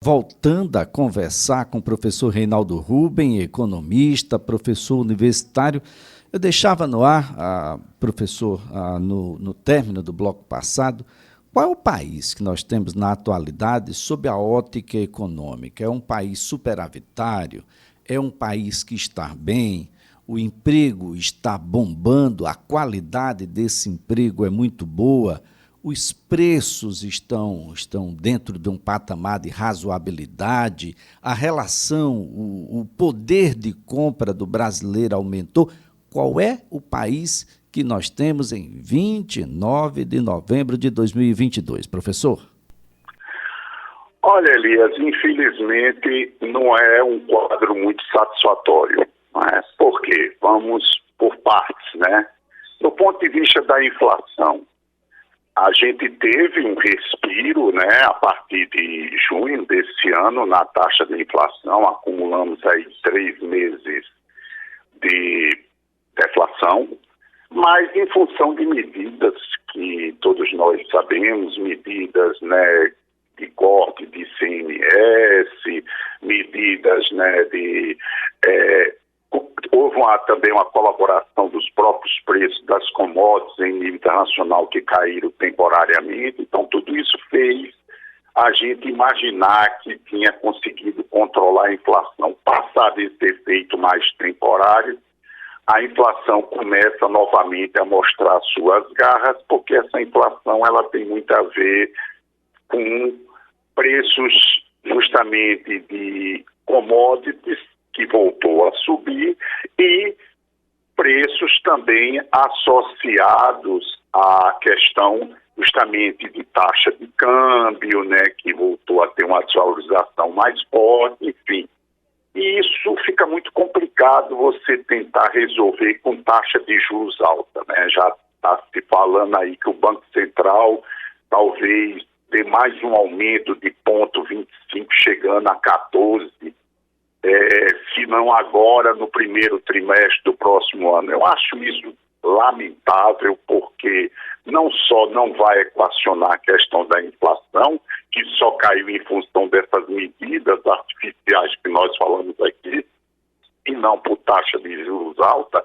Voltando a conversar com o professor Reinaldo Ruben, economista, professor universitário, eu deixava no ar, professor, no término do bloco passado, qual é o país que nós temos na atualidade sob a ótica econômica? É um país superavitário? É um país que está bem? O emprego está bombando? A qualidade desse emprego é muito boa? Os preços estão dentro de um patamar de razoabilidade, a relação, o poder de compra do brasileiro aumentou. Qual é o país que nós temos em 29 de novembro de 2022, professor? Olha, Elias, infelizmente não é um quadro muito satisfatório. Não é? Por quê? Vamos por partes, né? Do ponto de vista da inflação, a gente teve um respiro, né, a partir de junho desse ano na taxa de inflação, acumulamos aí 3 meses de deflação, mas em função de medidas que todos nós sabemos, medidas, né, de corte de ICMS, medidas, né, houve também uma colaboração dos próprios preços das commodities em nível internacional que caíram temporariamente. Então, tudo isso fez a gente imaginar que tinha conseguido controlar a inflação. Passado esse efeito mais temporário, a inflação começa novamente a mostrar suas garras, porque essa inflação ela tem muito a ver com preços justamente de commodities, que voltou a subir, e preços também associados à questão justamente de taxa de câmbio, né, que voltou a ter uma desvalorização mais forte, enfim. E isso fica muito complicado você tentar resolver com taxa de juros alta, né? Já está se falando aí que o Banco Central talvez dê mais um aumento de 0,25, chegando a 14%, se não agora, no primeiro trimestre do próximo ano. Eu acho isso lamentável, porque não só não vai equacionar a questão da inflação, que só caiu em função dessas medidas artificiais que nós falamos aqui, e não por taxa de juros alta,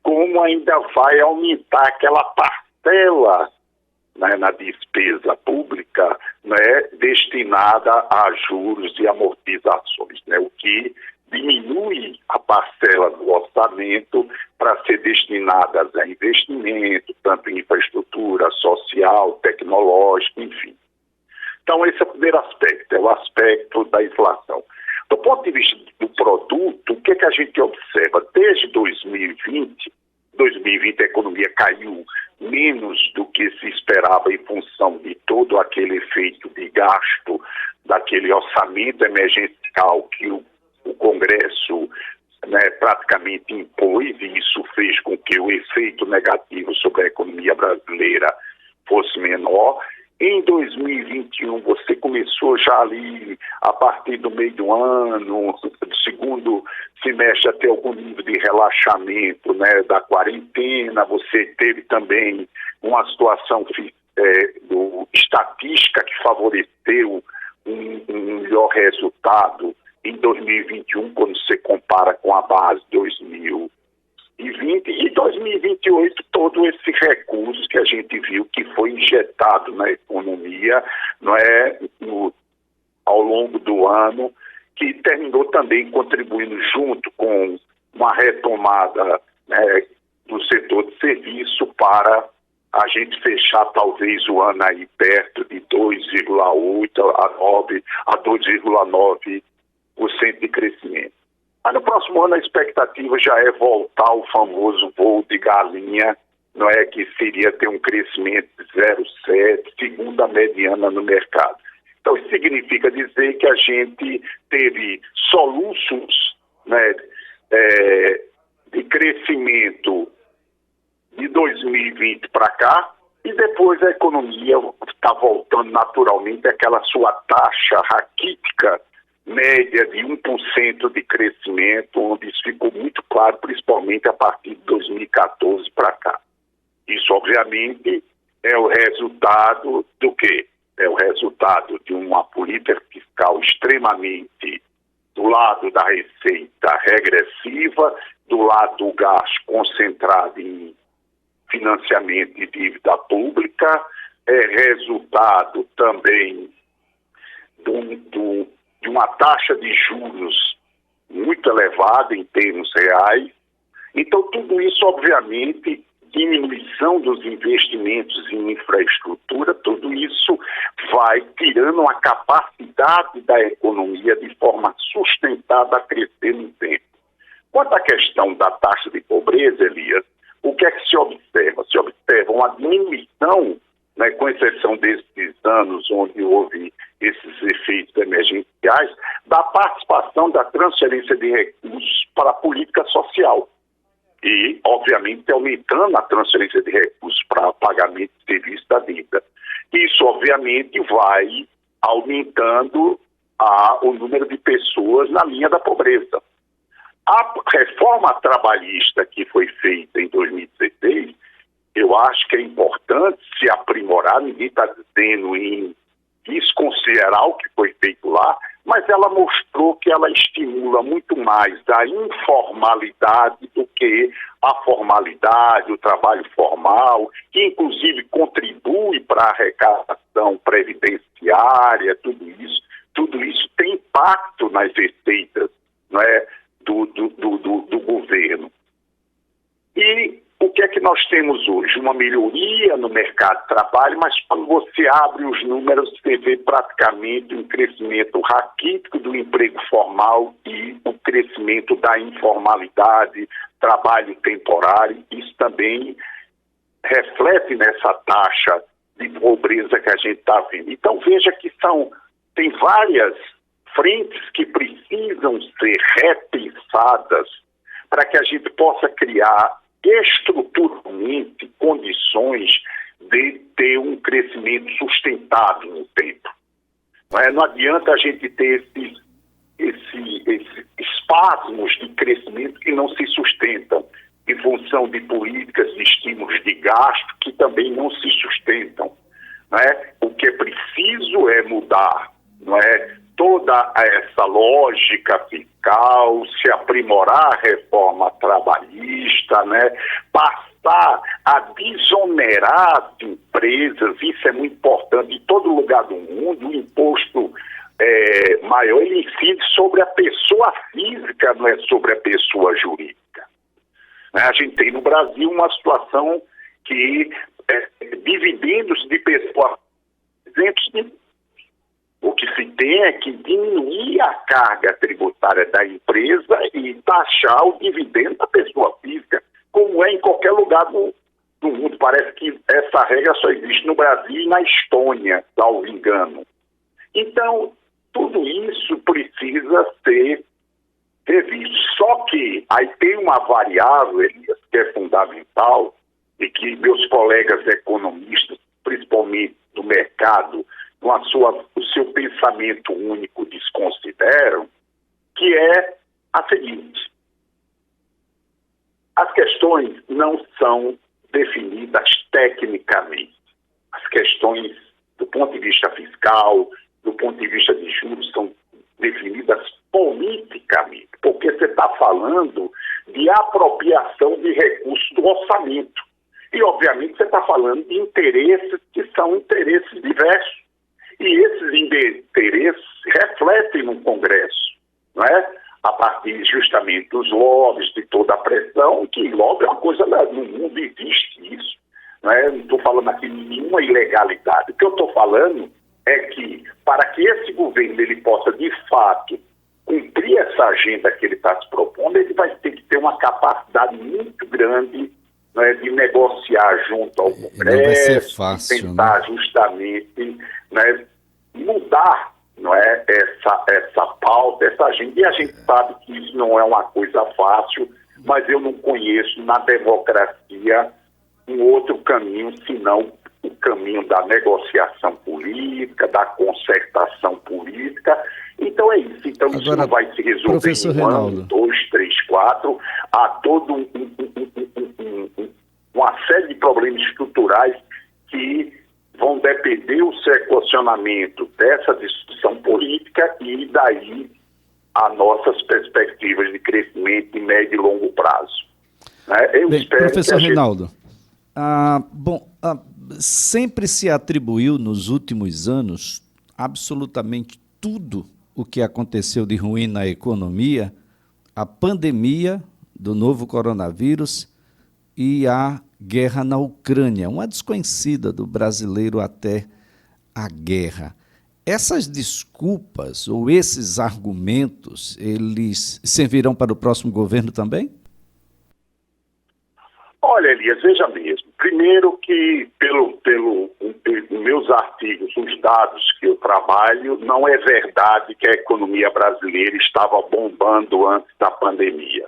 como ainda vai aumentar aquela parcela, né, na despesa pública, né, destinada a juros e amortizações, né, o que diminui a parcela do orçamento para ser destinada a investimento, tanto em infraestrutura social, tecnológica, enfim. Então, esse é o primeiro aspecto, é o aspecto da inflação. Do ponto de vista do produto, o que a gente observa? Desde 2020 a economia caiu menos do que se esperava em função de todo aquele efeito de gasto, daquele orçamento emergencial que o Congresso, né, praticamente impôs, e isso fez com que o efeito negativo sobre a economia brasileira fosse menor. Em 2021, você começou já ali, a partir do meio do ano, do segundo semestre, a ter algum nível de relaxamento, né, da quarentena. Você teve também uma situação estatística que favoreceu um melhor resultado em 2021, quando você compara com a base 2020, e 2028, todo esse recurso que a gente viu que foi injetado na economia, não é, ao longo do ano, que terminou também contribuindo junto com uma retomada, né, do setor de serviço para a gente fechar talvez o ano aí perto de 2,8% a 2,9% de crescimento. Mas no próximo ano a expectativa já é voltar ao famoso voo de galinha, não é, que seria ter um crescimento de 0,7%, segundo a mediana no mercado. Então isso significa dizer que a gente teve soluços, né, de crescimento de 2020 para cá, e depois a economia está voltando naturalmente àquela sua taxa raquítica média de 1% de crescimento, onde isso ficou muito claro, principalmente a partir de 2014 para cá. Isso, obviamente, é o resultado do quê? é o resultado de uma política fiscal extremamente do lado da receita regressiva, do lado do gasto concentrado em financiamento e dívida pública, é resultado também de uma taxa de juros muito elevada em termos reais. Então, tudo isso, obviamente, diminuição dos investimentos em infraestrutura, tudo isso vai tirando a capacidade da economia de forma sustentada a crescer no tempo. Quanto à questão da taxa de pobreza, Elias, o que é que se observa? Se observa uma diminuição, né, com exceção desses anos onde houve esses efeitos emergenciais, da participação da transferência de recursos para a política social. E, obviamente, aumentando a transferência de recursos para pagamento de serviço da dívida. Isso, obviamente, vai aumentando o número de pessoas na linha da pobreza. A reforma trabalhista que foi feita em 2016, eu acho que é importante se aprimorar, ninguém está dizendo em desconsiderar o que foi feito lá, mas ela mostrou que ela estimula muito mais a informalidade do que a formalidade, o trabalho formal, que inclusive contribui para a arrecadação previdenciária, tudo isso tem impacto nas receitas, não é, do governo. E o que é que nós temos hoje? Uma melhoria no mercado de trabalho, mas quando você abre os números, você vê praticamente um crescimento raquítico do emprego formal e o crescimento da informalidade, trabalho temporário. Isso também reflete nessa taxa de pobreza que a gente está vendo. Então veja que tem várias frentes que precisam ser repensadas para que a gente possa criar estruturalmente condições de ter um crescimento sustentável no tempo. Não adianta a gente ter esses espasmos de crescimento que não se sustentam em função de políticas de estímulos de gasto que também não se sustentam. Não é? O que é preciso é mudar, não é? Toda essa lógica fiscal, se aprimorar a reforma trabalhista, né? Passar a desonerar as empresas, isso é muito importante. Em todo lugar do mundo, o imposto maior ele incide sobre a pessoa física, não é sobre a pessoa jurídica. Né? A gente tem no Brasil uma situação que dividendos de pessoas o que se tem é que diminuir a carga tributária da empresa e taxar o dividendo da pessoa física, como é em qualquer lugar do mundo. Parece que essa regra só existe no Brasil e na Estônia, salvo engano. Então, tudo isso precisa ser revisto. Só que aí tem uma variável, Elias, que é fundamental e que meus colegas economistas, principalmente do mercado, com o seu pensamento único desconsideram, que é a seguinte: as questões não são definidas tecnicamente. As questões, do ponto de vista fiscal, do ponto de vista de juros, são definidas politicamente, porque você está falando de apropriação de recursos do orçamento. E, obviamente, você está falando de interesses que são interesses diversos. E esses interesses refletem no Congresso, não é? A partir justamente dos lobbies, de toda a pressão, que lobby é uma coisa, no mundo existe isso, não é? Não estou falando aqui de nenhuma ilegalidade. O que eu estou falando é que, para que esse governo ele possa, de fato, cumprir essa agenda que ele está se propondo, ele vai ter que ter uma capacidade muito grande, não é, de negociar junto ao Congresso, não vai ser fácil, tentar justamente, né, mudar, não é, essa pauta, essa agenda. E a gente sabe que isso não é uma coisa fácil, mas eu não conheço na democracia um outro caminho senão o caminho da negociação política, da concertação política. Então é isso. Então agora, isso não vai se resolver em um ano, 2, 3, 4. Há todo uma série de problemas estruturais que vão depender o seu equacionamento dessa discussão política e daí as nossas perspectivas de crescimento de médio e longo prazo. Né? Eu Bem, espero professor que Reinaldo, sempre se atribuiu nos últimos anos absolutamente tudo o que aconteceu de ruim na economia à pandemia do novo coronavírus e à guerra na Ucrânia, uma desconhecida do brasileiro até a guerra. Essas desculpas ou esses argumentos, eles servirão para o próximo governo também? Olha, Elias, veja mesmo. Primeiro que, pelos meus artigos, os dados que eu trabalho, não é verdade que a economia brasileira estava bombando antes da pandemia.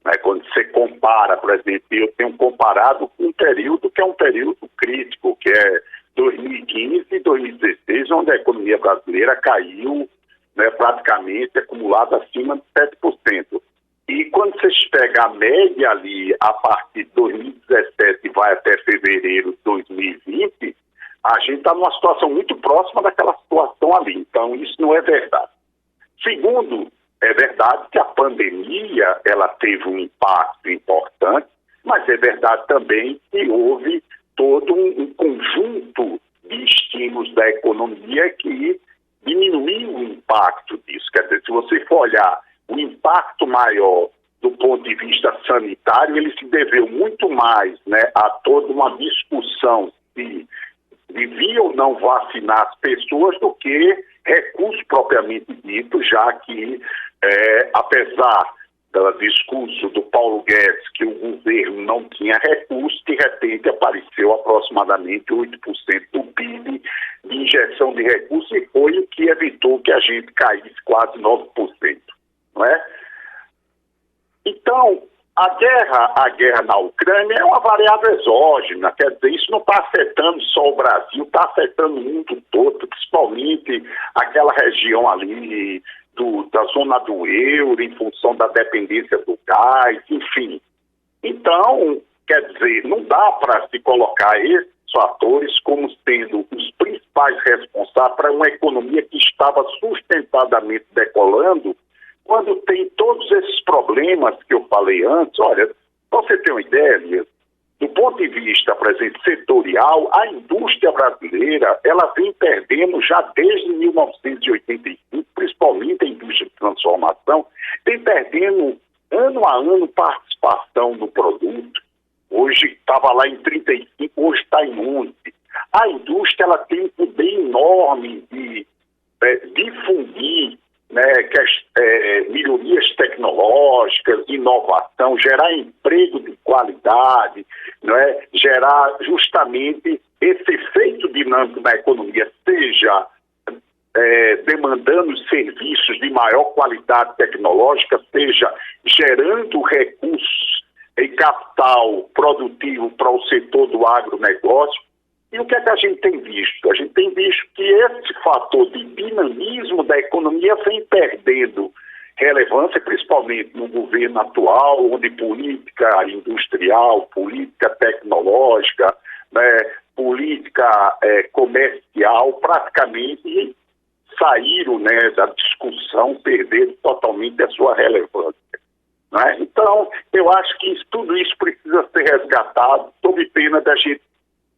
Né? Quando você compara, por exemplo, eu tenho comparado com um período que é um período crítico, que é 2015 e 2016, onde a economia brasileira caiu, né, praticamente acumulada acima de 7%. E quando vocês pegam a média ali, a partir de 2017 e vai até fevereiro de 2020, a gente está numa situação muito próxima daquela situação ali. Então, isso não é verdade. Segundo, é verdade que a pandemia ela teve um impacto importante, mas é verdade também que houve todo um conjunto de estímulos da economia que diminuiu o impacto disso. Quer dizer, se você for olhar o impacto maior do ponto de vista sanitário, ele se deveu muito mais, né, a toda uma discussão se devia ou não vacinar as pessoas do que recurso propriamente dito, já que, apesar do discurso do Paulo Guedes que o governo não tinha recurso, de repente apareceu aproximadamente 8% do PIB de injeção de recursos e foi o que evitou que a gente caísse quase 9%. Não é? Então, a guerra na Ucrânia é uma variável exógena, quer dizer, isso não está afetando só o Brasil, está afetando o mundo todo, principalmente aquela região ali da zona do euro, em função da dependência do gás, enfim. Então, quer dizer, não dá para se colocar esses fatores como sendo os principais responsáveis para uma economia que estava sustentadamente decolando, quando tem todos esses problemas que eu falei antes. Olha, para você ter uma ideia, Elias, do ponto de vista, por exemplo, setorial, a indústria brasileira, ela vem perdendo já desde 1985, principalmente a indústria de transformação, vem perdendo ano a ano participação no produto. Hoje estava lá em 35, hoje está em 11. A indústria ela tem um poder enorme de difundir, né, melhorias tecnológicas, inovação, gerar emprego de qualidade, né, gerar justamente esse efeito dinâmico da economia, seja demandando serviços de maior qualidade tecnológica, seja gerando recursos e capital produtivo para o setor do agronegócio. E o que é que a gente tem visto? A gente tem visto que esse fator de dinamismo da economia vem perdendo relevância, principalmente no governo atual, onde política industrial, política tecnológica, né, política comercial praticamente saíram, né, da discussão, perderam totalmente a sua relevância. Né? Então, eu acho que tudo isso precisa ser resgatado, sob pena da gente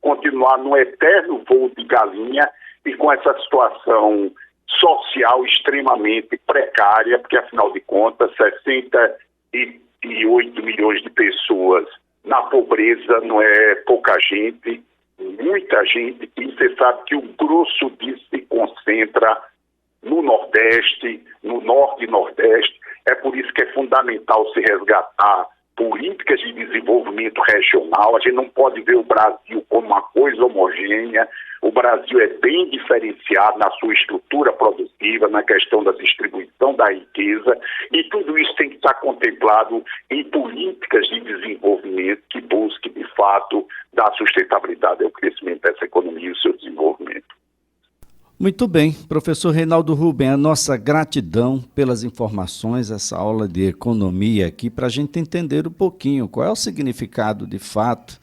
continuar no eterno voo de galinha e com essa situação social extremamente precária, porque, afinal de contas, 68 milhões de pessoas na pobreza não é pouca gente, muita gente, e você sabe que o grosso disso se concentra no Nordeste, no Norte e Nordeste. É por isso que é fundamental se resgatar políticas de desenvolvimento regional. A gente não pode ver o Brasil como uma coisa homogênea. O Brasil é bem diferenciado na sua estrutura produtiva, na questão da distribuição da riqueza, e tudo isso tem que estar contemplado em políticas de desenvolvimento que busque, de fato, dar sustentabilidade ao crescimento dessa economia e o seu desenvolvimento. Muito bem, professor Reinaldo Ruben, a nossa gratidão pelas informações, essa aula de economia aqui, para a gente entender um pouquinho qual é o significado, de fato,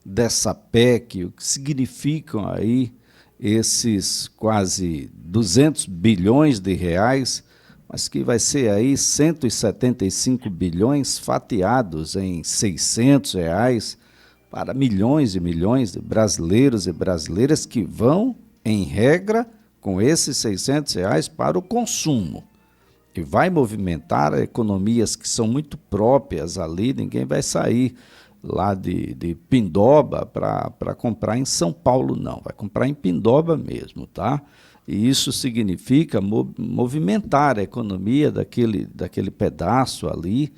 dessa PEC, o que significam aí esses quase 200 bilhões de reais, mas que vai ser aí 175 bilhões fatiados em R$ 600 para milhões e milhões de brasileiros e brasileiras que vão, em regra, com esses R$ 600 para o consumo. E vai movimentar economias que são muito próprias ali, ninguém vai sair lá de Pindoba para comprar em São Paulo, não, vai comprar em Pindoba mesmo, tá? E isso significa movimentar a economia daquele pedaço ali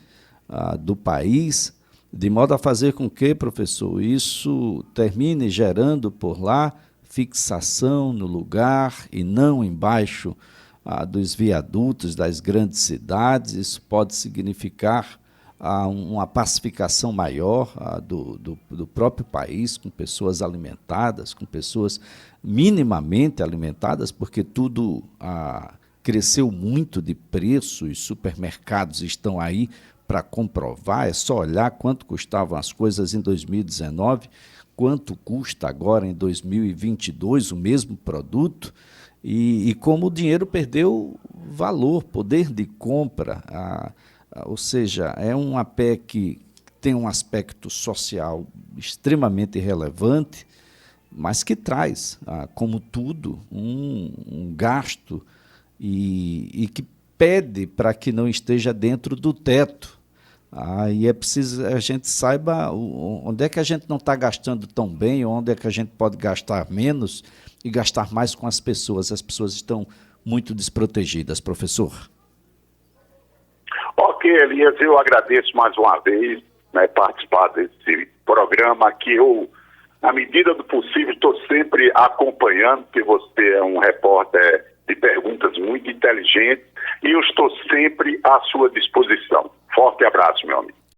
do país, de modo a fazer com que, professor, isso termine gerando por lá fixação no lugar e não embaixo dos viadutos das grandes cidades. Isso pode significar uma pacificação maior do próprio país, com pessoas alimentadas, com pessoas minimamente alimentadas, porque tudo cresceu muito de preço, os supermercados estão aí para comprovar, é só olhar quanto custavam as coisas em 2019, quanto custa agora em 2022 o mesmo produto, e como o dinheiro perdeu valor, poder de compra, ou seja, é uma PEC que tem um aspecto social extremamente relevante, mas que traz, como tudo, um gasto e que pede para que não esteja dentro do teto. E é preciso a gente saiba onde é que a gente não está gastando tão bem, onde é que a gente pode gastar menos e gastar mais com as pessoas. As pessoas estão muito desprotegidas, professor. Ok, Elias, eu agradeço mais uma vez, né, participar desse programa que eu, na medida do possível, estou sempre acompanhando, porque você é um repórter de perguntas muito inteligentes e eu estou sempre à sua disposição. Forte abraço, meu amigo.